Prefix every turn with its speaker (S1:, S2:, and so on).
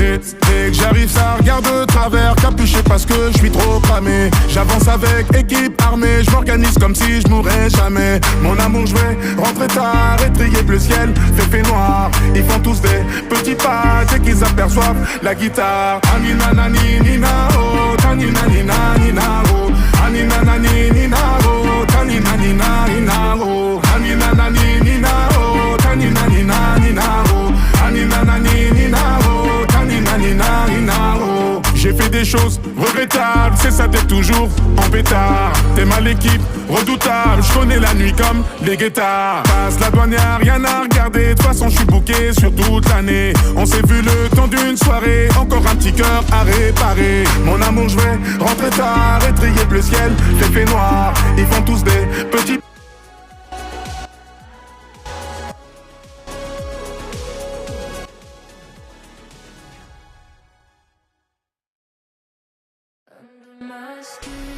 S1: Dès que j'arrive ça regarde de travers, capuché parce que je suis trop cramé. J'avance avec équipe armée, je m'organise comme si je mourrais jamais. Mon amour je vais rentrer tard, étrier bleu ciel, fait noir. Ils font tous des petits pas dès qu'ils aperçoivent la guitare. Anina nani nina oh, tanina nina nina oh. Anina nani nina oh, tanina nina nina oh. Anina nani nina oh, tanina nina nina oh. Anina nani nina oh, tanina nina nina oh. J'ai fait des choses regrettables, c'est ça t'es toujours en pétard. T'es mal équipe, redoutable, je connais la nuit comme les guettards. Passe la douane, y'a rien à regarder, de toute façon je suis booké sur toute l'année. On s'est vu le temps d'une soirée, encore un petit cœur à réparer. Mon amour je vais rentrer tard, étrier bleu ciel, fait noir. Ils font tous des petits
S2: my skin.